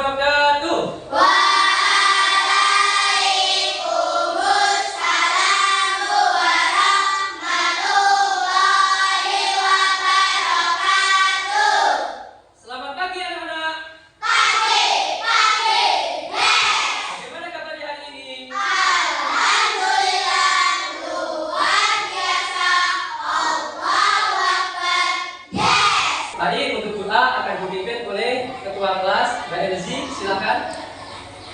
wabarakatuh. Waalaikumsalam warahmatullahi wabarakatuh. Selamat pagi anak-anak. Pagi. Bagaimana kabarnya hari ini? Alhamdulillah luar biasa. Allahu Akbar. Yes. Baik, untuk doa akan dipimpin oleh Ketua Kelas Mbak Elzi. Silakan.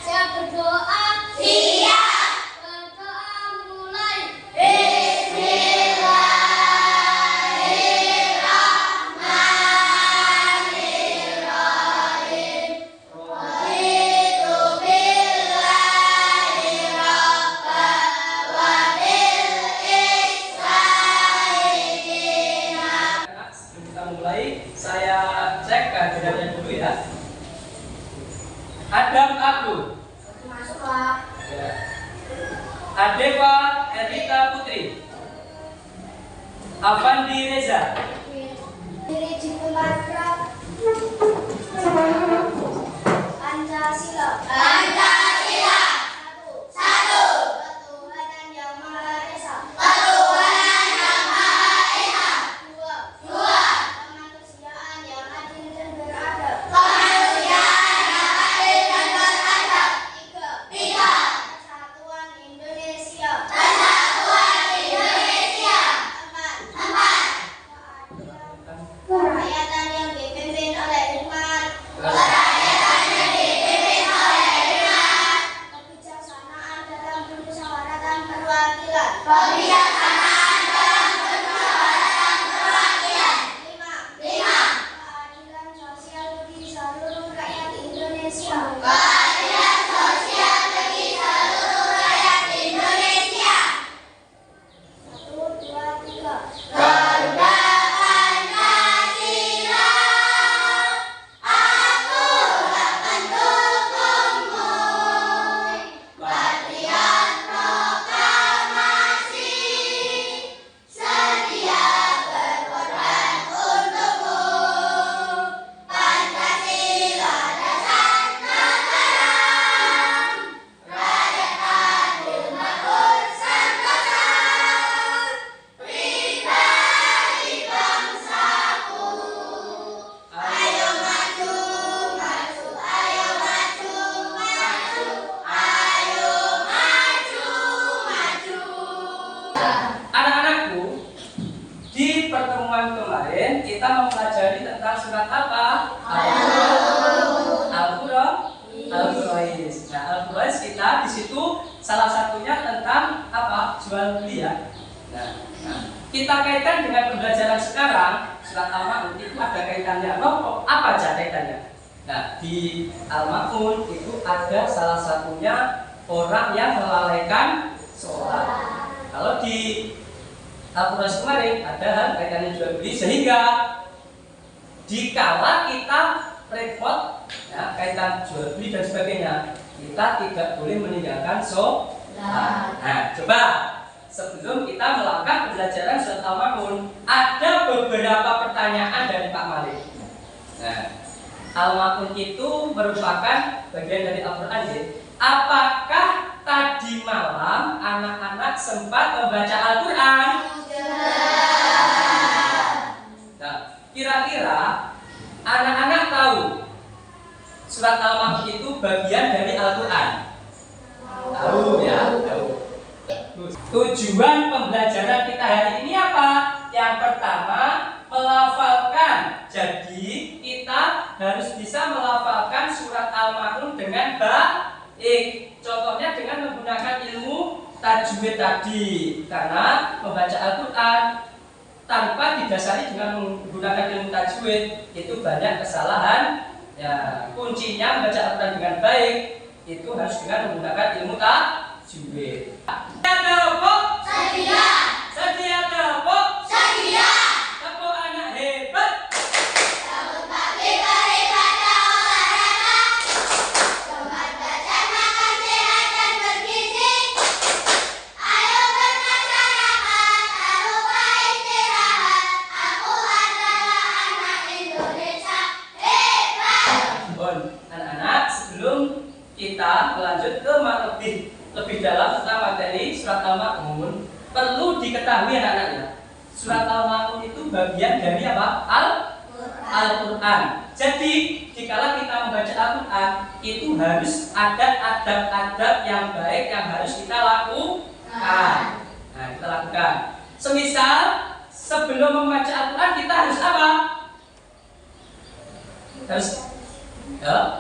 Siap berdoa. Siap. Berdoa mulai. Bismillahirrahmanirrahim. Raditu billahi rabban wa bil islami dinan. Anak, sebelum kita mulai, saya cek kehadirannya dulu ya. Adam Abdul, Masuk, Pak. ya. Adeva Erika Putri, Avandi Reza, Diri Jipulandra. Pancasila. Pancasila. Satu. Ketuhanan yang Maha Esa. Ketuhanan yang Maha Esa. Dua. Kemanusiaan yang adil dan beradab. Kemanusiaan yang adil dan beradab. Tiga. Persatuan Indonesia. Persatuan Indonesia. Empat. Kerakyatan yang dipimpin oleh hikmat. Kebijaksanaan dalam permusyawaratan perwakilan. Lima. Keadilan sosial bagi seluruh rakyat Indonesia. Satu, dua, tiga. Garuda Pancasila, akulah pendukungmu. Patriot proklamasi, sedia berkorban untukmu. Pancasila dasar negara, rakyat adil makmur sentosa. Pribadi bangsaku, ayo maju, ayo maju, ayo maju. Anak-anakku, di pertemuan kemarin kita mempelajari tentang surat apa? Al-Qur'an. Nah, Al-Qur'an kita di situ salah satunya tentang apa? Jual beli ya. Nah, kita kaitkan dengan pembelajaran sekarang surat Al-Ma'un itu ada kaitannya. Loh, apa aja kaitannya? Nah, di Al-Ma'un itu ada salah satunya orang yang melalaikan sholat. Kalau di Al-Qur'an kemarin ada hal kaitannya jual beli, sehingga dikala kita repot ya, kaitan jual beli dan sebagainya, kita tidak boleh meninggalkan sholat. Nah, coba sebelum kita melakukan pembelajaran surat Al-Ma'un, ada beberapa pertanyaan dari Pak Malik. Nah, Al-Ma'un itu merupakan bagian dari Al-Qur'an ya. Apakah tadi malam anak-anak sempat membaca Al-Qur'an? Nah, kira-kira anak-anak tahu surat Al-Ma'un itu bagian dari Al-Qur'an? Tahu ya, tahu. Tujuan pembelajaran kita hari ini apa? Yang pertama, melafalkan. Jadi kita harus bisa melafalkan surat Al-Ma'un dengan baik. Contohnya dengan menggunakan ilmu tajwid tadi. Karena membaca Al-Qur'an tanpa didasari dengan menggunakan ilmu tajwid itu banyak kesalahan. Ya, kuncinya membaca Al-Qur'an dengan baik itu harus dengan menggunakan ilmu tajwid. Ada apa? Sedia tepuk. Tepuk anak hebat. Selamat pagi daripada olahraga. Semangat belajar makan sehat dan bergizi. Ayo bermasyarakat, tak lupa istirahat. Aku adalah anak Indonesia hebat. Bon, anak-anak, kita melanjut ke lebih dalam tentang materi surat Al-Ma'un. Perlu diketahui anak-anaknya, surat Al-Ma'un itu bagian dari apa? Al-Quran. Jadi, dikala kita membaca Al-Quran, itu harus ada adab-adab yang baik yang harus kita lakukan. Nah, kita lakukan. Semisal, sebelum membaca Al-Quran, kita harus apa?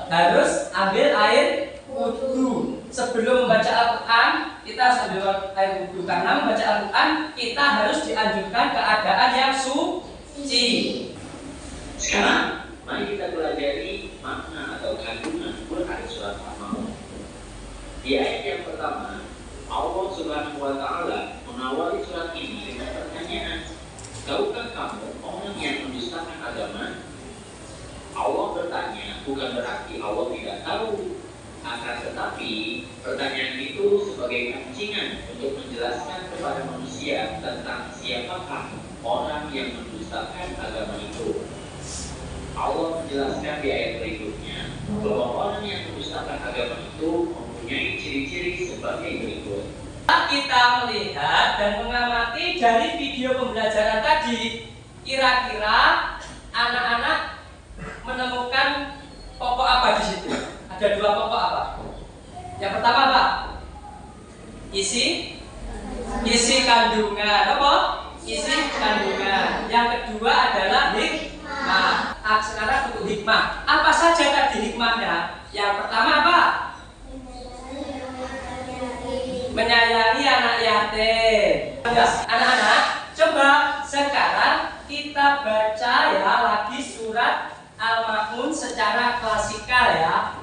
Harus ambil air wudhu. Sebelum membaca Al-Quran, kita harus ambil air wudhu. Karena membaca Al-Quran, kita harus dianjurkan keadaan yang suci. Sekarang, mari kita pelajari makna atau kandungan Quran surat Al-Ma'un. Di ayat yang pertama, Allah Subhanahu wa Ta'ala mengawali surat ini dengan pertanyaan, tahukah kamu orang yang mendustakan agama? Allah bertanya bukan berarti Allah tidak tahu, akan tetapi pertanyaan itu sebagai pancingan untuk menjelaskan kepada manusia tentang siapakah orang yang mendustakan agama itu. Allah menjelaskan di ayat berikutnya bahwa orang yang mendustakan agama itu mempunyai ciri-ciri sebagai berikut. Kita melihat dan mengamati dari video pembelajaran tadi, kira-kira anak-anak menemukan pokok apa di situ? Ada 2 pokok apa? Yang pertama apa? Isi kandungan. Apa? Isi kandungan. Yang kedua adalah hikmah. Sekarang untuk hikmah. Apa saja tadi hikmahnya? Yang pertama apa? Menyayangi anak yatim. Anak-anak, coba sekarang kita baca ya lagi surat Al-Ma'un secara klasikal ya.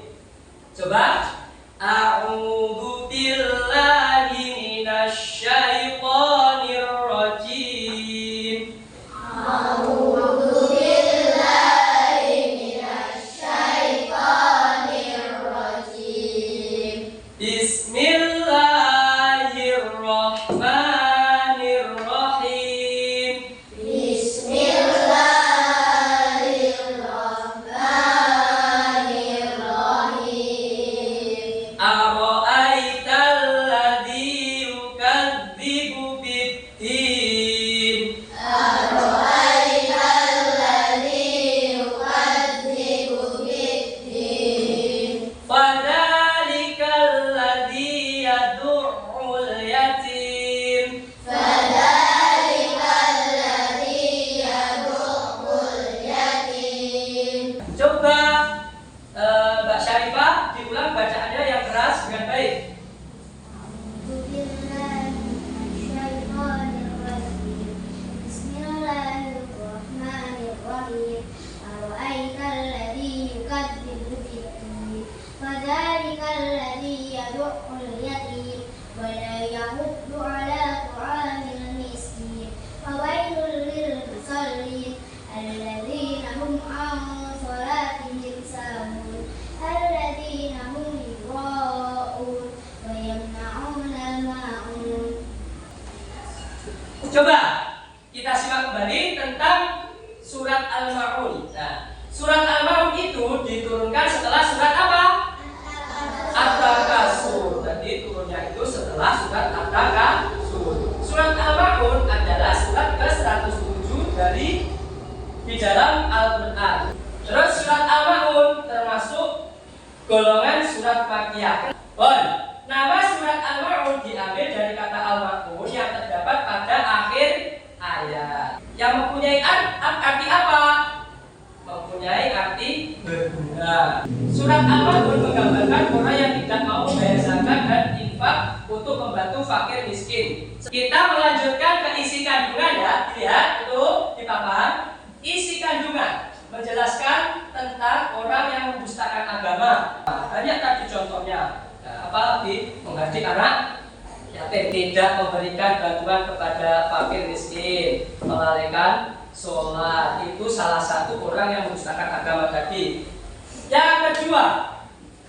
Coba. A'udzu billahi minasy syaithanir rajim. A'udzu billahi minasy syaithanir rajim. Bismillahirrahmanirrahim. Bismillahirrahmanirrahim. Ara'aital ladzi yukadzibu bid-din. Ara'aital ladzi yukadzibu bid-din. Fadzalikal ladzi yad'ul yatim. Fadzalikal ladzi yad'ul yatim. Coba Mbak Syarifah diulang bacaannya yang keras dengan baik. Bismillahirrahmanirrahim. Ara'aital ladzi yukadzibu bid-din. Fadzalikal ladzi yad'ul yatim wa la yahuddu 'ala ta'amil miskin. Fawailul lil musallin alladzina hum 'an shalatihim sahun. Alladzina hum yura'un wa yamna'una al-ma'un. Coba kita simak kembali tentang surat Al-Ma'un. Nah, surat Al-Ma'un itu diturunkan setelah surat apa? At-Takasur. Jadi turunnya itu setelah surat At-Takasur. Surat Al-Ma'un adalah surat ke-107 di dalam Al-Quran. Terus surat Al-Ma'un termasuk golongan surat Makkiyah. Nama surat Al-Ma'un diambil dari kata Al-Ma'un yang terdapat pada akhir ayat. Yang mempunyai arti apa? Mempunyai arti berguna. Surat Al-Ma'un menggambarkan orang yang tidak mau membayar zakat dan infak untuk membantu fakir miskin. Kita melanjutkan ke isi kandungan ya. Lihat itu di papan. Isi kandungan menjelaskan tentang orang yang mendustakan agama. Banyak tadi contohnya. Apalagi menghadik anak yatim, tidak memberikan bantuan kepada fakir miskin, melalaikan sholat, itu salah satu orang yang mendustakan agama tadi. Yang kedua,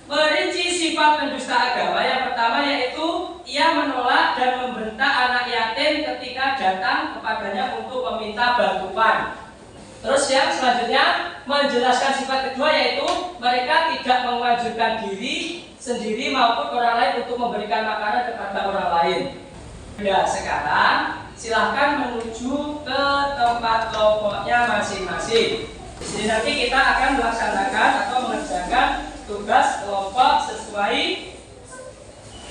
merinci sifat pendusta agama. Yang pertama yaitu ia menolak dan membentak anak yatim ketika datang kepadanya untuk meminta bantuan. Terus yang selanjutnya menjelaskan sifat kedua yaitu mereka tidak mengajurkan diri sendiri maupun orang lain untuk memberikan makanan kepada orang lain. Ya, sekarang silahkan menuju ke tempat kelompoknya masing-masing. Di sini nanti kita akan melaksanakan atau mengerjakan tugas kelompok sesuai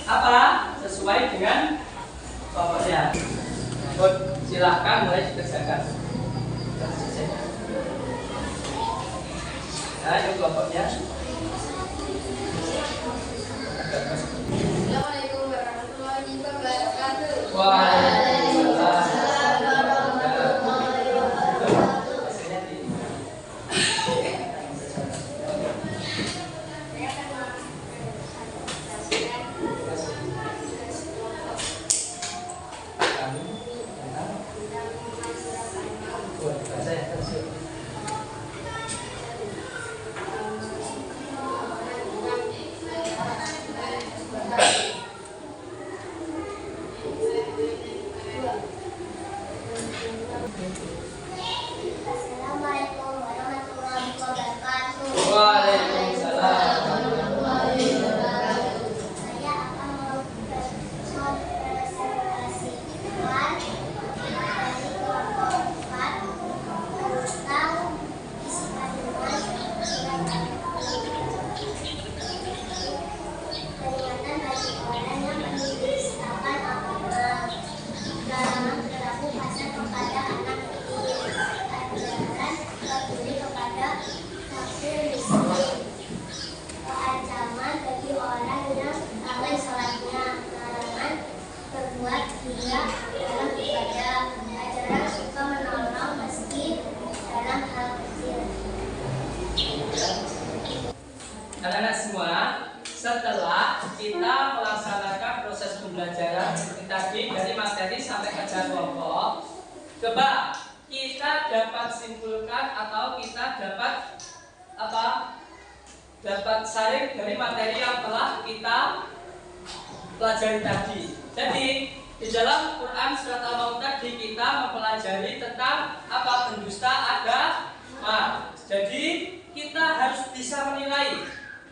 apa? Sesuai dengan kelompoknya. Silahkan mulai dikerjakan. Nah, ini kelompoknya. Assalamualaikum warahmatullahi wabarakatuh. Waalaikumsalam. Assalamualaikum warahmatullahi wabarakatuh. Waalaikumsalam. Saya akan mempresentasikan dari kelompok 4 tentang isi kandungan peringatan bagi orang yang menistakan agama. Larangan berlaku kasar kepada anak kecil. Ajaran peduli kepada kafir miskin. Ancaman bagi orang yang lalai sholatnya. Larangan berbuat gila dalam ibadah. Ajaran suka menolong meski dalam hal kecil. Anak-anak semua, setelah kita melaksanakan proses pembelajaran seperti tadi dari materi sampai kerja kelompok, coba kita dapat simpulkan atau kita dapat apa? Dapat saring dari materi yang telah kita pelajari tadi. Jadi di dalam Quran surat Al-Maun tadi kita mempelajari tentang apa? Pendusta agama. Jadi kita harus bisa menilai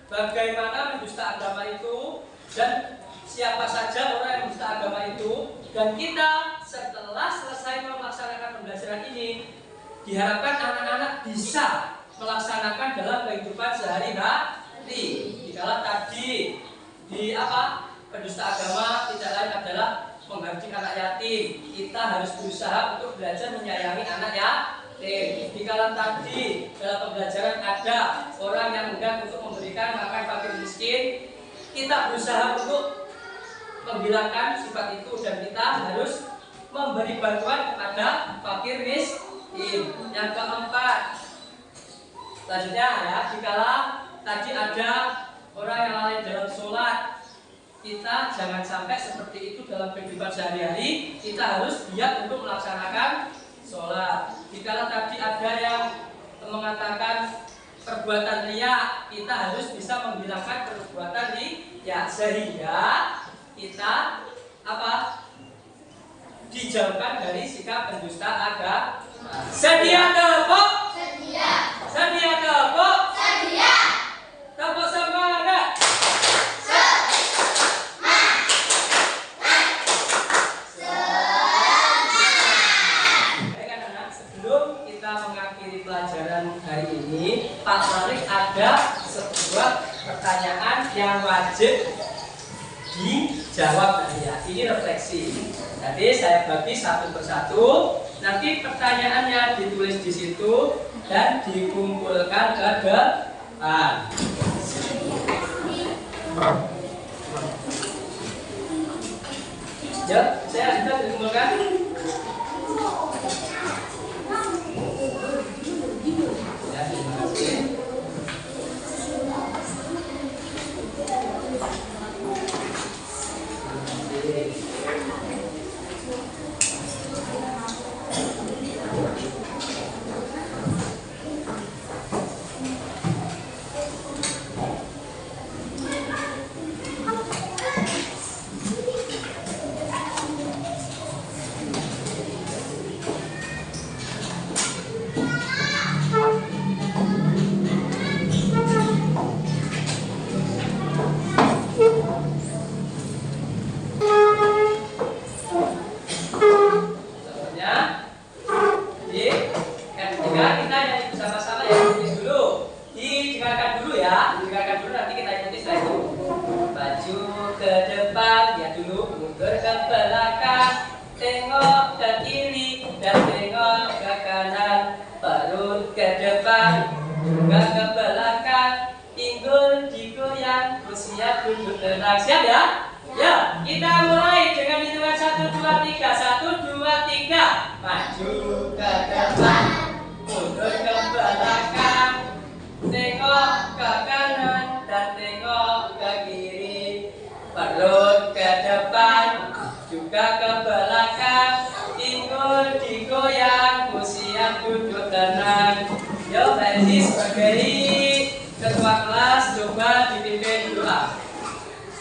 bagaimana mendusta agama itu dan siapa saja orang yang mendusta agama itu, dan kita setelah selesai melaksanakan pembelajaran ini diharapkan anak-anak bisa melaksanakan dalam kehidupan sehari-hari. Dikala tadi di apa? Pendusta agama tidak lain adalah menghardik anak yatim. Kita harus berusaha untuk belajar menyayangi anak yatim. Dikala tadi dalam pembelajaran ada orang yang enggan untuk memberikan makan fakir miskin, kita berusaha untuk menghilangkan sifat itu dan kita harus memberi bantuan kepada fakir miskin. Yang keempat, selanjutnya ya, dikala tadi ada orang yang lalai dalam sholat, kita jangan sampai seperti itu dalam kehidupan sehari-hari. Kita harus giat untuk melaksanakan sholat. Dikala tadi ada yang mengatakan perbuatan riya, kita harus bisa menghilangkan perbuatan riya sehingga kita apa? Dijauhkan dari sikap pendusta agama. Sedia tepuk? Sedia. Sedia tepuk? Sedia. Tepuk semangat. Sebelum kita mengakhiri pelajaran hari ini, Pak Farid ada sebuah pertanyaan yang wajib dijawab ya. Ini refleksi. Jadi saya bagi satu persatu. Nanti pertanyaannya ditulis di situ dan dikumpulkan ke depan. Ya, saya sudah dikumpulkan. Ya, terima kasih. digoyang, siap duduk tenang. Siap ya? Ya, kita mulai dengan hitungan 1, 2, 3. 1, 2, 3. Maju ke depan, mundur ke belakang, tengok ke kanan dan tengok ke kiri, perut ke depan juga ke belakang, pinggul digoyang, siap duduk tenang. Yo, tadi sebagai ketua kelas coba dipimpin doa.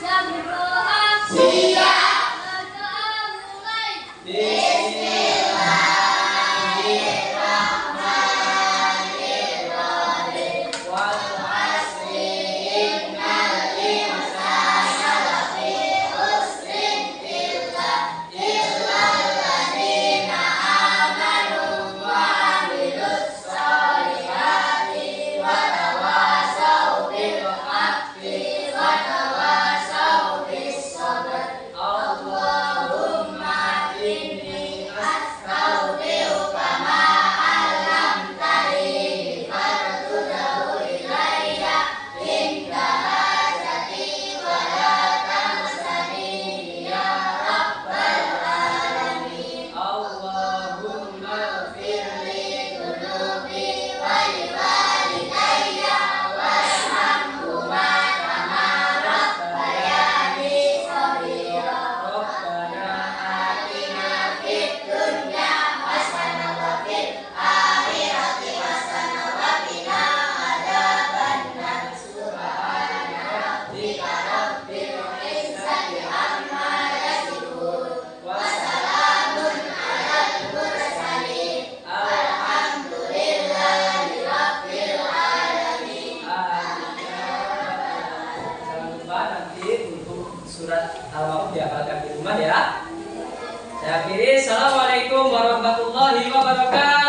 Siap berdoa. Siap. Berdoa mulai. Bismillahirrahmanirrahim. Wal asri innal insana lafi khusrin illa alladziina aamanu wa 'amilus sholihati wa tawassaw bil haqqi wa tawassaw bis sabr. Allahumma inni astaghfiruka ma 'allamtani fatudhu ilayya inda hajati wa la tansani ya rabbal alamin. Allahumma ighfirli dhunubi wa liwalidayya warhamhuma kama rabbayani shaghira. Rabbana atina fid dunya hasanah wa fil akhirati hasanah wa qina adzabannar. Subhana rabbika rabbil izzati amma yasifun wa salamun alal mursalin alhamdulillahi rabbil alamin. Amin. Jangan lupa nanti untuk surat Al-Ma'un dihafalkan di rumah ya. Saya akhiri. Assalamualaikum warahmatullahi wabarakatuh.